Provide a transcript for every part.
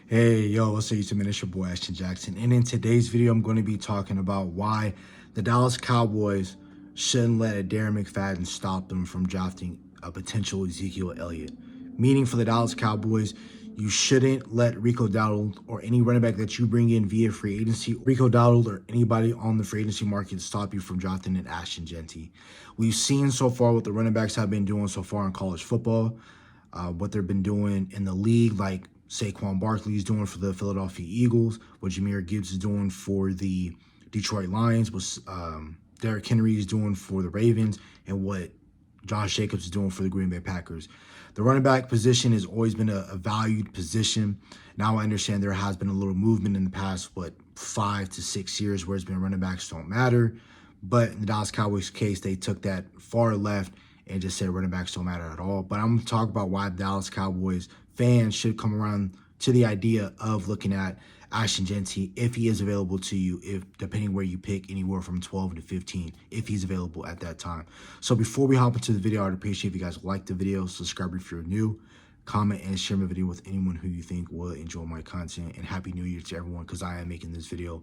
Hey, yo, what's up, YouTube? It's your boy, Ashton Jackson. And in today's video, I'm going to be talking about why the Dallas Cowboys shouldn't let a Darren McFadden stop them from drafting a potential Ezekiel Elliott. Meaning for the Dallas Cowboys, you shouldn't let Rico Dowdle or any running back that you bring in via free agency, Rico Dowdle or anybody on the free agency market stop you from drafting an Ashton Jeanty. We've seen so far what the running backs have been doing so far in college football, what they've been doing in the league, like Saquon Barkley is doing for the Philadelphia Eagles, what Jahmyr Gibbs is doing for the Detroit Lions, what Derrick Henry is doing for the Ravens, and what Josh Jacobs is doing for the Green Bay Packers. The running back position has always been a valued position. Now I understand there has been a little movement in the past, 5 to 6 years where it's been running backs don't matter. But in the Dallas Cowboys case, they took that far left and just said running backs don't matter at all. But I'm going to talk about why the Dallas Cowboys fans should come around to the idea of looking at Ashton Jeanty if he is available to you, if depending where you pick, anywhere from 12 to 15, if he's available at that time. So before we hop into the video, I'd appreciate if you guys like the video, subscribe if you're new, comment and share my video with anyone who you think will enjoy my content, and Happy New Year to everyone, because I am making this video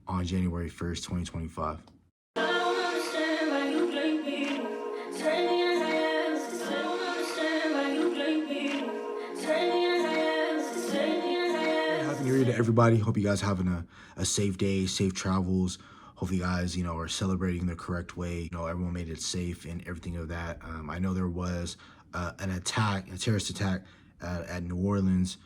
on January 1st, 2025. Happy New Year to everybody. Hope you guys having a safe day, safe travels. Hope you guys, are celebrating the correct way. Everyone made it safe and everything of that. I know there was an attack, a terrorist attack at New Orleans,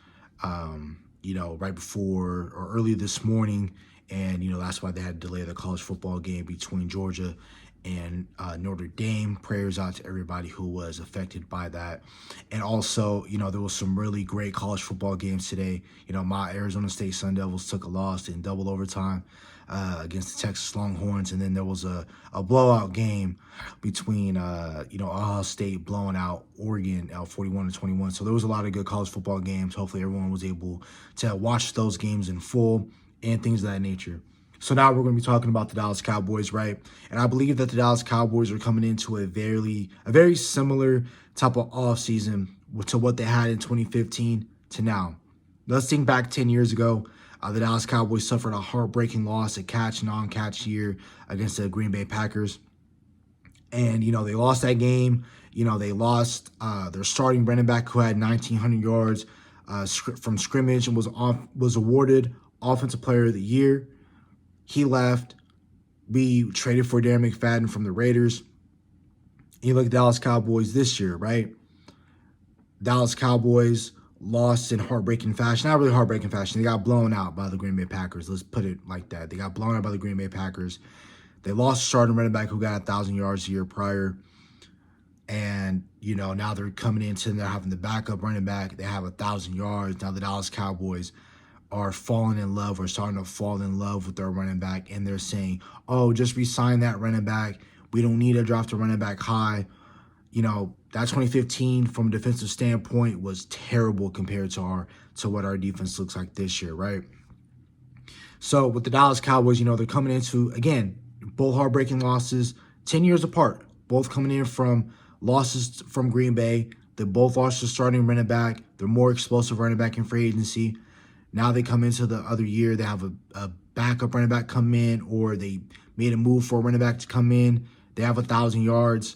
right before or early this morning. And, that's why they had to delay the college football game between Georgia and Notre Dame. Prayers out to everybody who was affected by that. And also, there was some really great college football games today. My Arizona State Sun Devils took a loss in double overtime against the Texas Longhorns. And then there was a blowout game between, Ohio State blowing out Oregon 41-21. So there was a lot of good college football games. Hopefully everyone was able to watch those games in full and things of that nature. So now we're going to be talking about the Dallas Cowboys, right? And I believe that the Dallas Cowboys are coming into a very similar type of offseason to what they had in 2015 to now. Let's think back 10 years ago. The Dallas Cowboys suffered a heartbreaking loss, a catch, non-catch year against the Green Bay Packers. And, they lost that game. They lost their starting running back who had 1,900 yards from scrimmage and was awarded Offensive Player of the Year. He left. We traded for Darren McFadden from the Raiders. You look at Dallas Cowboys this year, right? Dallas Cowboys lost in heartbreaking fashion. Not really heartbreaking fashion. They got blown out by the Green Bay Packers. Let's put it like that. They got blown out by the Green Bay Packers. They lost a starting running back who got 1,000 yards a year prior. And, now they're coming into they're having the backup running back. They have 1,000 yards. Now the Dallas Cowboys are falling in love or starting to fall in love with their running back, and they're saying, oh, just re-sign that running back. We don't need to draft a running back high. That 2015 from a defensive standpoint was terrible compared to what our defense looks like this year, right? So with the Dallas Cowboys, they're coming into, again, both heartbreaking losses, 10 years apart, both coming in from losses from Green Bay. They both lost their starting running back. They're more explosive running back in free agency. Now they come into the other year, they have a backup running back come in, or they made a move for a running back to come in. They have 1,000 yards,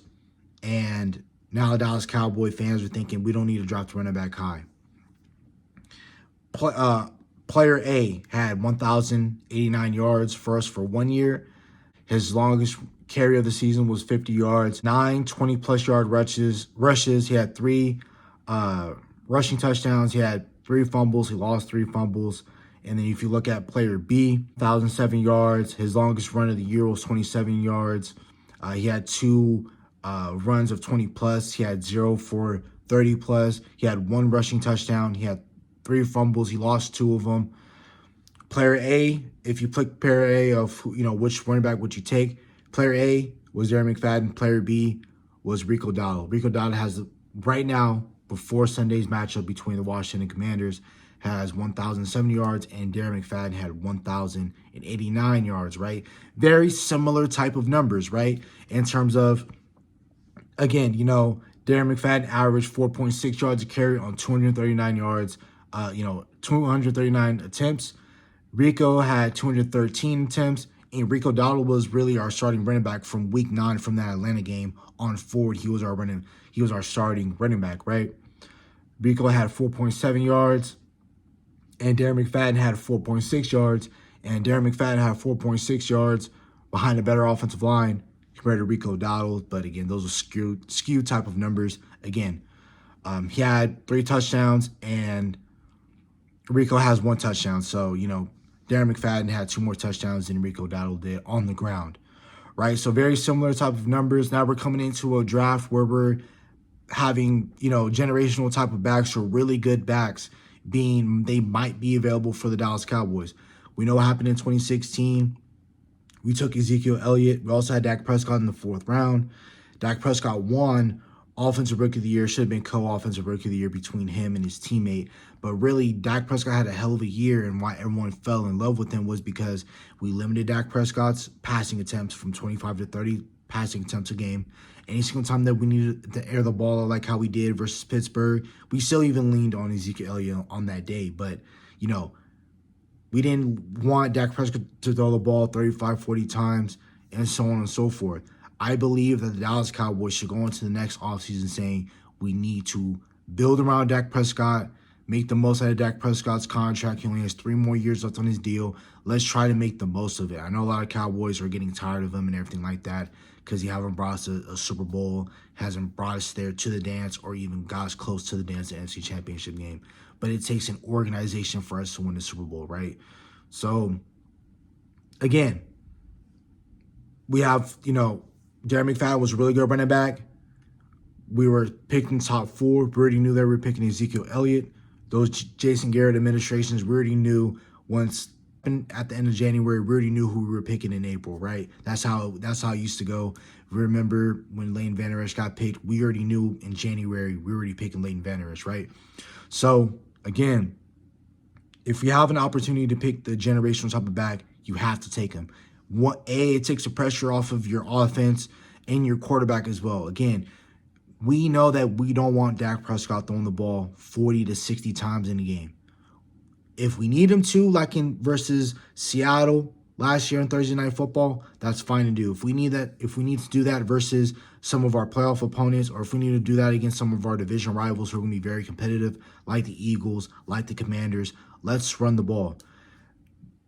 and now the Dallas Cowboy fans are thinking we don't need to drop the running back high. Player A had 1,089 yards for us for 1 year. His longest carry of the season was 50 yards, 9 20-plus yard rushes. He had 3 rushing touchdowns. He had 3 fumbles. He lost 3 fumbles. And then if you look at player B, 1,007 yards. His longest run of the year was 27 yards. He had 2 runs of 20-plus. He had 0 for 30-plus. He had 1 rushing touchdown. He had 3 fumbles. He lost 2 of them. Player A, if you pick player A of, which running back would you take? Player A was Darren McFadden. Player B was Rico Dowdle. Rico Dowdle has, right now, before Sunday's matchup between the Washington Commanders, has 1,070 yards, and Darren McFadden had 1,089 yards, right? Very similar type of numbers, right? In terms of, again, Darren McFadden averaged 4.6 yards a carry on 239 yards, 239 attempts. Rico had 213 attempts, and Rico Dowdle was really our starting running back from week 9 from that Atlanta game on forward. He was our starting running back, right? Rico had 4.7 yards, and Darren McFadden had 4.6 yards, and Darren McFadden had 4.6 yards behind a better offensive line compared to Rico Dowdle. But again, those are skewed type of numbers. Again, he had 3 touchdowns, and Rico has 1 touchdown. So, Darren McFadden had 2 more touchdowns than Rico Dowdle did on the ground, right? So very similar type of numbers. Now we're coming into a draft where we're having, generational type of backs or really good backs they might be available for the Dallas Cowboys. We know what happened in 2016. We took Ezekiel Elliott. We also had Dak Prescott in the 4th round. Dak Prescott won Offensive Rookie of the Year. Should have been co-Offensive Rookie of the Year between him and his teammate. But really, Dak Prescott had a hell of a year, and why everyone fell in love with him was because we limited Dak Prescott's passing attempts from 25 to 30 passing attempts a game. Any single time that we needed to air the ball like how we did versus Pittsburgh, we still even leaned on Ezekiel Elliott on that day. But, we didn't want Dak Prescott to throw the ball 35, 40 times and so on and so forth. I believe that the Dallas Cowboys should go into the next offseason saying we need to build around Dak Prescott, make the most out of Dak Prescott's contract. He only has 3 more years left on his deal. Let's try to make the most of it. I know a lot of Cowboys are getting tired of him and everything like that because he haven't brought us a Super Bowl, hasn't brought us there to the dance or even got us close to the dance, the NFC Championship game. But it takes an organization for us to win the Super Bowl, right? So, again, we have, Darren McFadden was a really good running back. We were picking top 4. We already knew that we were picking Ezekiel Elliott. Those Jason Garrett administrations, we already knew once at the end of January, we already knew who we were picking in April, right? That's how it used to go. Remember when Leighton Vander Esch got picked, we already knew in January we were already picking Leighton Vander Esch, right? So, again, if you have an opportunity to pick the generational type of back, you have to take him. It takes the pressure off of your offense and your quarterback as well. Again, we know that we don't want Dak Prescott throwing the ball 40 to 60 times in a game. If we need him to, like in versus Seattle last year on Thursday Night Football, that's fine to do. If we need to do that versus some of our playoff opponents, or if we need to do that against some of our division rivals who are going to be very competitive, like the Eagles, like the Commanders, let's run the ball.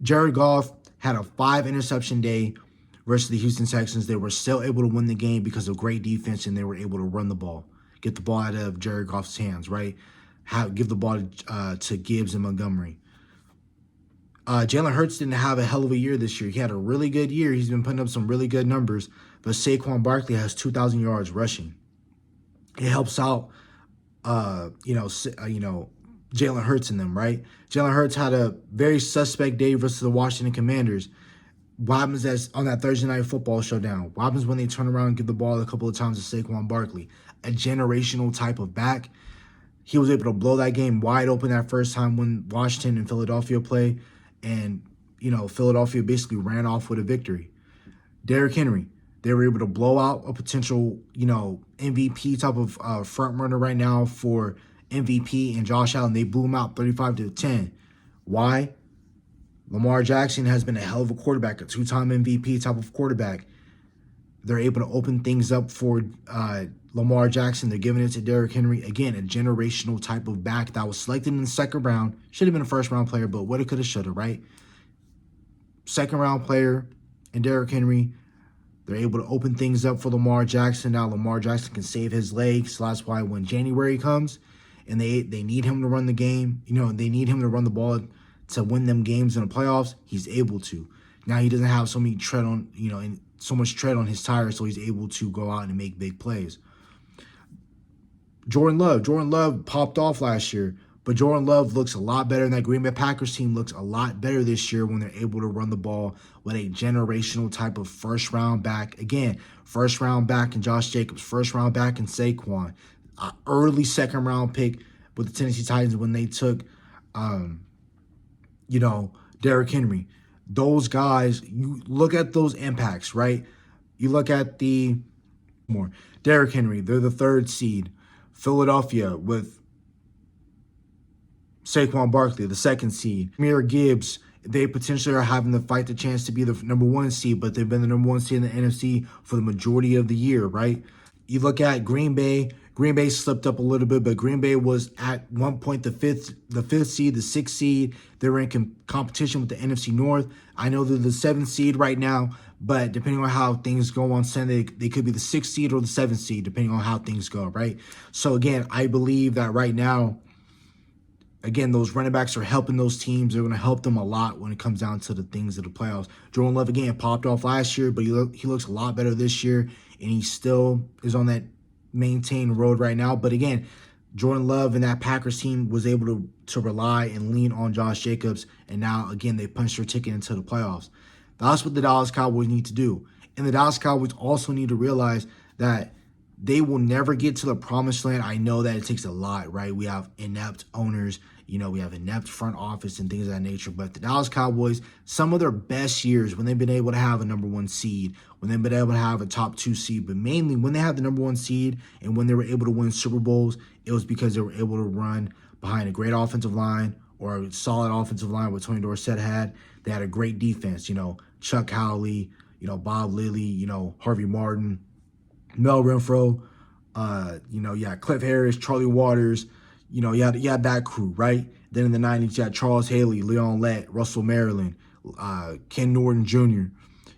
Jared Goff had a 5-interception day versus the Houston Texans. They were still able to win the game because of great defense, and they were able to run the ball, get the ball out of Jared Goff's hands, right? Give the ball to Gibbs and Montgomery. Jalen Hurts didn't have a hell of a year this year. He had a really good year. He's been putting up some really good numbers, but Saquon Barkley has 2,000 yards rushing. It helps out, Jalen Hurts in them, right? Jalen Hurts had a very suspect day versus the Washington Commanders. What happens on that Thursday Night Football showdown? What happens when they turn around and give the ball a couple of times to Saquon Barkley? A generational type of back. He was able to blow that game wide open that first time when Washington and Philadelphia played. And, Philadelphia basically ran off with a victory. Derrick Henry, they were able to blow out a potential, MVP type of front runner right now for MVP and Josh Allen. They blew him out 35-10. Why? Lamar Jackson has been a hell of a quarterback, a 2-time MVP type of quarterback. They're able to open things up for Lamar Jackson. They're giving it to Derrick Henry. Again, a generational type of back that was selected in the 2nd round. Should have been a 1st-round player, but woulda, coulda, shoulda, right? 2nd-round player and Derrick Henry. They're able to open things up for Lamar Jackson. Now Lamar Jackson can save his legs. So that's why when January comes and they need him to run the game, they need him to run the ball to win them games in the playoffs, he's able to. Now he doesn't have so much tread on his tires, so he's able to go out and make big plays. Jordan Love popped off last year, but Jordan Love looks a lot better, and that Green Bay Packers team looks a lot better this year when they're able to run the ball with a generational type of 1st-round back. Again, 1st-round back in Josh Jacobs, 1st-round back in Saquon, early 2nd-round pick with the Tennessee Titans when they took, Derrick Henry. Those guys, you look at those impacts, right? You look at Derrick Henry, they're the 3rd seed. Philadelphia with Saquon Barkley, the 2nd seed. Jahmyr Gibbs, they potentially are having to fight the chance to be the #1 seed, but they've been the #1 seed in the NFC for the majority of the year, right? You look at Green Bay. Green Bay slipped up a little bit, but Green Bay was at one point the fifth seed, the 6th seed. They were in competition with the NFC North. I know they're the 7th seed right now, but depending on how things go on Sunday, they could be the 6th seed or the 7th seed, depending on how things go, right? So again, I believe that right now, again, those running backs are helping those teams. They're going to help them a lot when it comes down to the things of the playoffs. Jordan Love, again, popped off last year, but he looks a lot better this year, and he still is on that maintained road right now. But again, Jordan Love and that Packers team was able to rely and lean on Josh Jacobs, and now, again, they punched their ticket into the playoffs. That's what the Dallas Cowboys need to do. And the Dallas Cowboys also need to realize that they will never get to the promised land. I know that it takes a lot, right? We have inept owners, we have inept front office and things of that nature. But the Dallas Cowboys, some of their best years when they've been able to have a #1 seed, when they've been able to have a top 2 seed, but mainly when they had the #1 seed and when they were able to win Super Bowls, it was because they were able to run behind a great offensive line or a solid offensive line, what Tony Dorsett had. They had a great defense, Chuck Howley, Bob Lilly, Harvey Martin, Mel Renfro, Cliff Harris, Charlie Waters, you had that crew, right? Then in the 90s, you had Charles Haley, Leon Lett, Russell Maryland, Ken Norton Jr.,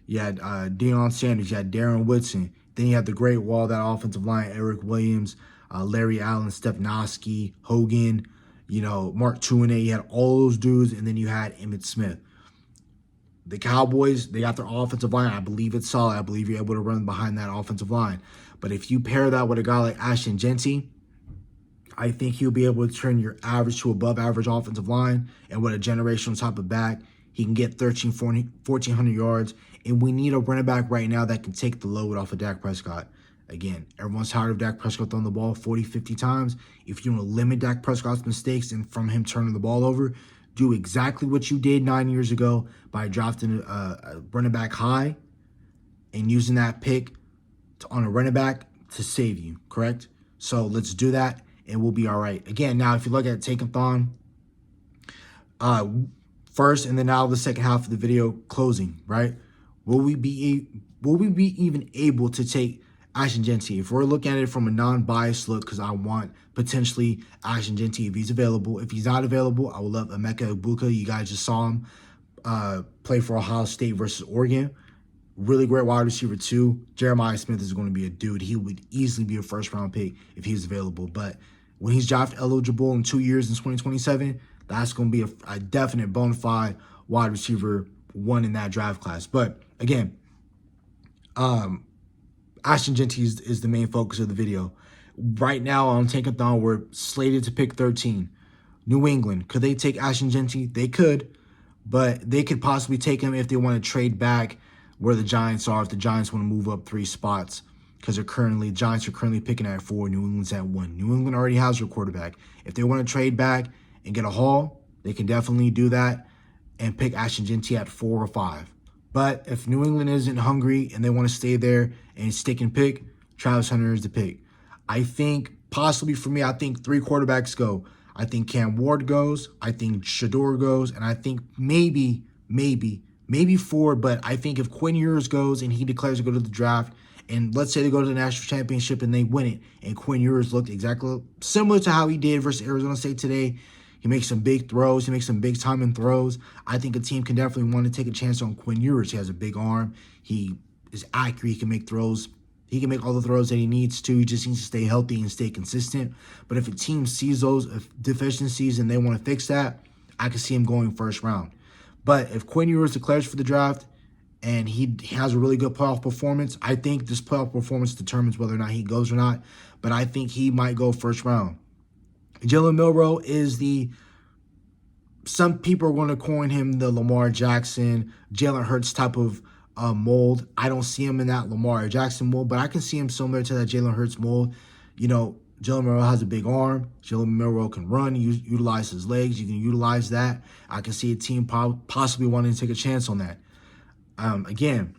you had Deion Sanders, you had Darren Woodson. Then you had the great wall, that offensive line, Eric Williams, Larry Allen, Stepnoski, Hogan, Mark Tuinei. You had all those dudes, and then you had Emmitt Smith. The Cowboys, they got their offensive line. I believe it's solid. I believe you're able to run behind that offensive line. But if you pair that with a guy like Ashton Jeanty, I think he'll be able to turn your average to above average offensive line. And with a generational type of back, he can get 1,400 yards. And we need a running back right now that can take the load off of Dak Prescott. Again, everyone's tired of Dak Prescott throwing the ball 40, 50 times. If you want to limit Dak Prescott's mistakes and from him turning the ball over, do exactly what you did 9 years ago by drafting a running back high and using that pick on a running back to save you, correct? So let's do that, and we'll be all right. Again, now, if you look at Take-a-thon, first and then now the second half of the video closing, right? Will we be even able to take Ashton Jeanty? If we're looking at it from a non-biased look, because I want potentially Ashton Jeanty if he's available. If he's not available, I would love Emeka Egbuka. You guys just saw him play for Ohio State versus Oregon. Really great wide receiver too. Jeremiah Smith is going to be a dude. He would easily be a first-round pick if he's available. But when he's draft eligible in 2 years in 2027, that's going to be a definite bona fide wide receiver 1 in that draft class. But again, Ashton Jeanty is the main focus of the video. Right now on Tankathon, we're slated to pick 13. New England, could they take Ashton Jeanty? They could, but they could possibly take him if they want to trade back where the Giants are, if the Giants want to move up 3 spots, because Giants are currently picking at 4, New England's at 1. New England already has their quarterback. If they want to trade back and get a haul, they can definitely do that and pick Ashton Jeanty at 4 or 5. But if New England isn't hungry and they want to stay there and stick and pick, Travis Hunter is the pick. I think possibly for me, I think 3 quarterbacks go. I think Cam Ward goes, I think Shador goes, and I think maybe 4, but I think if Quinn Ewers goes and he declares to go to the draft, and let's say they go to the national championship and they win it, and Quinn Ewers looked exactly similar to how he did versus Arizona State today. He makes some big throws. He makes some big timing throws. I think a team can definitely want to take a chance on Quinn Ewers. He has a big arm. He is accurate. He can make throws. He can make all the throws that he needs to. He just needs to stay healthy and stay consistent. But if a team sees those deficiencies and they want to fix that, I can see him going first round. But if Quinn Ewers declares for the draft and he has a really good playoff performance, I think this playoff performance determines whether or not he goes or not. But I think he might go first round. Jalen Milroe is some people are going to coin him the Lamar Jackson, Jalen Hurts type of mold. I don't see him in that Lamar Jackson mold, but I can see him similar to that Jalen Hurts mold. Jalen Milroe has a big arm. Jalen Milroe can run, utilize his legs. You can utilize that. I can see a team possibly wanting to take a chance on that. Again,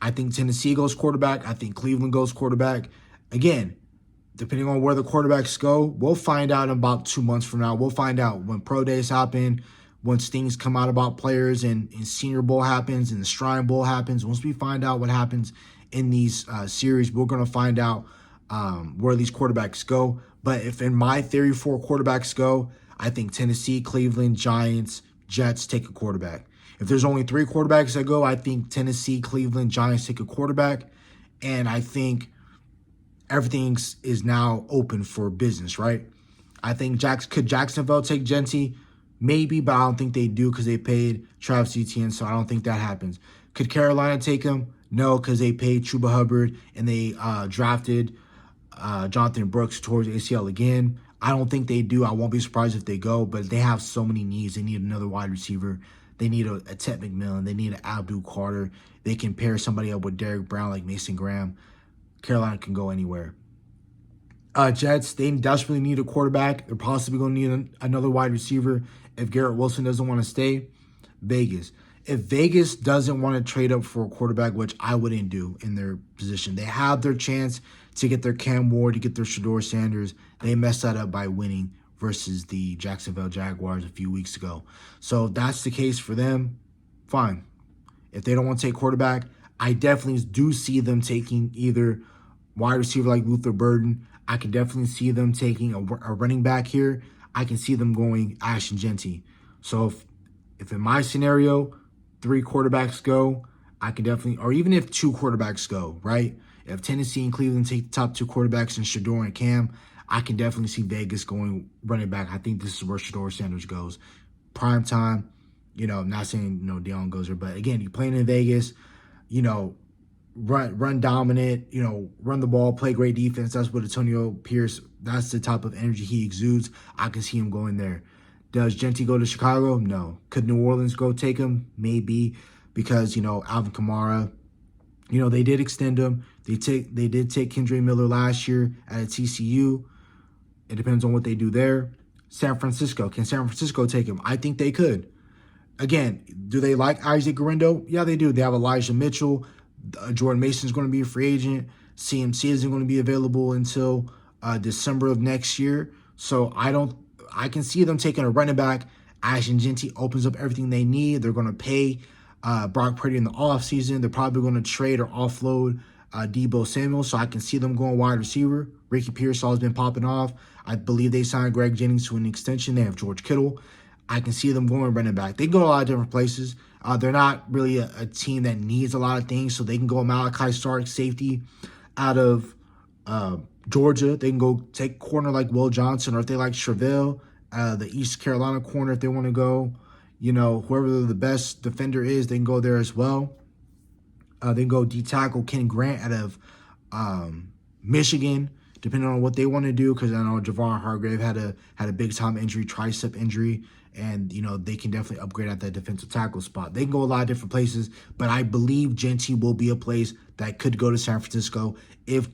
I think Tennessee goes quarterback. I think Cleveland goes quarterback. Again, depending on where the quarterbacks go, we'll find out in about 2 months from now. We'll find out when pro days happen, once things come out about players and Senior Bowl happens and the Shrine Bowl happens. Once we find out what happens in these series, we're going to find out where these quarterbacks go. But if in my theory 4 quarterbacks go, I think Tennessee, Cleveland, Giants, Jets take a quarterback. If there's only 3 quarterbacks that go, I think Tennessee, Cleveland, Giants take a quarterback. And I think everything is now open for business, right? I think could Jacksonville take Jeanty? Maybe, but I don't think they do because they paid Travis Etienne, so I don't think that happens. Could Carolina take him? No, because they paid Chuba Hubbard and they drafted Jonathan Brooks towards ACL again. I don't think they do. I won't be surprised if they go, but they have so many needs. They need another wide receiver. They need a Ted McMillan. They need an Abdul Carter. They can pair somebody up with Derek Brown like Mason Graham. Carolina can go anywhere. Jets, they desperately need a quarterback. They're possibly going to need another wide receiver if Garrett Wilson doesn't want to stay. Vegas. If Vegas doesn't want to trade up for a quarterback, which I wouldn't do in their position, they have their chance to get their Cam Ward, to get their Shedeur Sanders. They messed that up by winning versus the Jacksonville Jaguars a few weeks ago. So if that's the case for them, fine. If they don't want to take quarterback, I definitely do see them taking either wide receiver like Luther Burden. I can definitely see them taking a running back here. I can see them going Ashton Jeanty. So if in my scenario, 3 quarterbacks go, I can definitely, or even if 2 quarterbacks go, right? If Tennessee and Cleveland take the top 2 quarterbacks in Shedeur and Cam, I can definitely see Vegas going running back. I think this is where Shedeur Sanders goes. Prime time, I'm not saying, Deion goes there, but again, you're playing in Vegas, run dominant, run the ball, play great defense. That's what Antonio Pierce, that's the type of energy he exudes. I can see him going there. Does Jeanty go to Chicago? No. Could New Orleans go take him? Maybe, because, Alvin Kamara, they did extend him. They did take Kendre Miller last year at TCU. It depends on what they do there. San Francisco. Can San Francisco take him? I think they could. Again, do they like Isaac Guerendo? Yeah, they do. They have Elijah Mitchell. Jordan Mason's going to be a free agent. CMC isn't going to be available until December of next year. So I can see them taking a running back. Ashton Jeanty opens up everything they need. They're going to pay Brock Purdy in the offseason. They're probably going to trade or offload Deebo Samuel. So I can see them going wide receiver. Ricky Pearsall has been popping off. I believe they signed Greg Jennings to an extension. They have George Kittle. I can see them going running back. They can go a lot of different places. They're not really a team that needs a lot of things, so they can go Malachi Stark, safety, out of Georgia. They can go take corner like Will Johnson, or if they like Chevelle, the East Carolina corner, if they want to go, whoever the best defender is, they can go there as well. They can go D-tackle Ken Grant out of Michigan, depending on what they want to do, because I know Javon Hargrave had a big-time injury, tricep injury, and, they can definitely upgrade at that defensive tackle spot. They can go a lot of different places, but I believe Jeanty will be a place that could go to San Francisco if,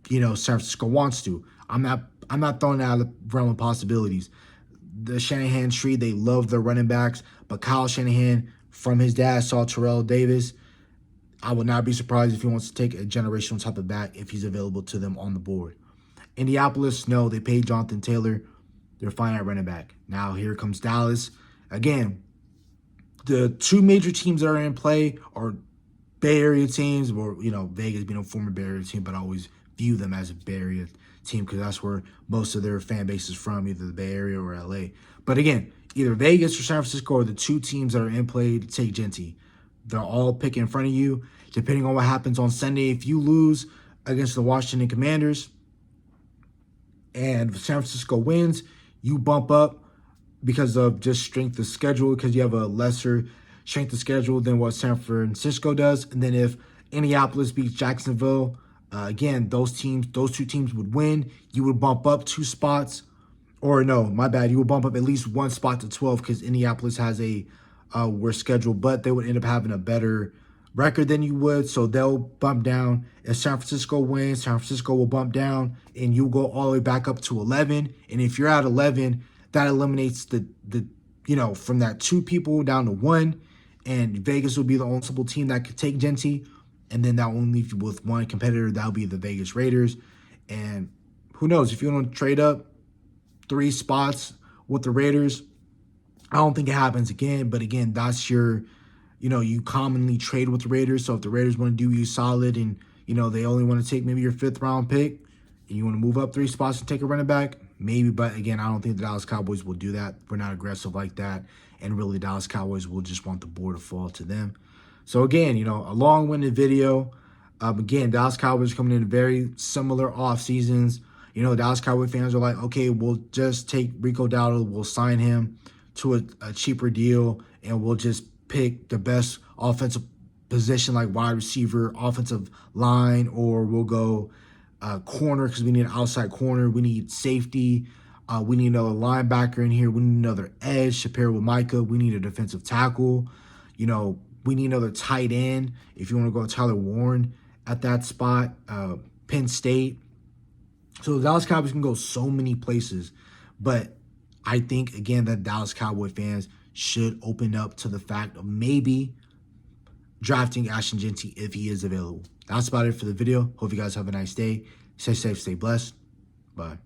San Francisco wants to. I'm not throwing out of the realm of possibilities. The Shanahan tree, they love their running backs, but Kyle Shanahan, from his dad, saw Terrell Davis. I would not be surprised if he wants to take a generational type of back if he's available to them on the board. Indianapolis, no, they paid Jonathan Taylor. They're fine at running back. Now here comes Dallas. Again, the 2 major teams that are in play are Bay Area teams, or, Vegas being a former Bay Area team, but I always view them as a Bay Area team because that's where most of their fan base is from, either the Bay Area or LA. But again, either Vegas or San Francisco are the 2 teams that are in play to take Jeanty. They're all picking in front of you. Depending on what happens on Sunday, if you lose against the Washington Commanders and San Francisco wins, you bump up because of just strength of schedule, because you have a lesser strength of schedule than what San Francisco does. And then if Indianapolis beats Jacksonville, again, those 2 teams would win. You would bump up 2 spots. Or no, my bad. You would bump up at least 1 spot to 12 because Indianapolis has a worse schedule, but they would end up having a better record than you would, so they'll bump down. If San Francisco wins, San Francisco will bump down, and you go all the way back up to 11. And if you're at 11, that eliminates the from that 2 people down to 1, and Vegas will be the only possible team that could take Jeanty, and then that will leave you with 1 competitor. That'll be the Vegas Raiders, and who knows? If you want to trade up 3 spots with the Raiders, I don't think it happens again. But again, that's your, you commonly trade with the Raiders. So if the Raiders want to do you solid and, they only want to take maybe your 5th round pick and you want to move up 3 spots and take a running back, maybe. But again, I don't think the Dallas Cowboys will do that. We're not aggressive like that. And really, the Dallas Cowboys will just want the board to fall to them. So again, a long-winded video. Again, Dallas Cowboys coming in very similar off seasons. Dallas Cowboy fans are like, okay, we'll just take Rico Dowdle, we'll sign him to a cheaper deal, and we'll just pick the best offensive position like wide receiver, offensive line, or we'll go corner because we need an outside corner. We need safety. We need another linebacker in here. We need another edge to pair with Micah. We need a defensive tackle. We need another tight end if you want to go Tyler Warren at that spot. Penn State. So the Dallas Cowboys can go so many places. But I think, again, that Dallas Cowboy fans should open up to the fact of maybe drafting Ashton Jeanty if he is available. That's about it for the video. Hope you guys have a nice day. Stay safe, stay blessed. Bye.